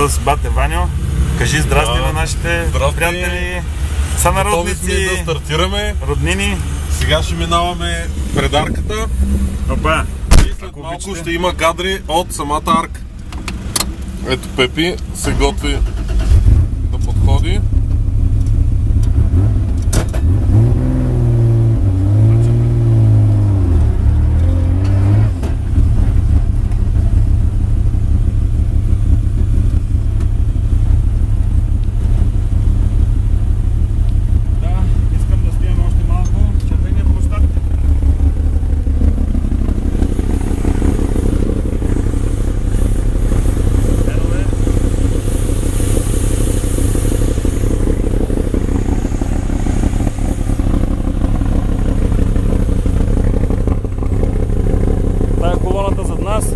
с бате Ваньо. Кажи здрасти на нашите приятели, сънародници, готови сме да стартираме. Роднини. Сега ще минаваме пред арката. Опа. И след малко ще има кадри от самата арка. Ето Пепи се готви да подходи. Тая колоната зад нас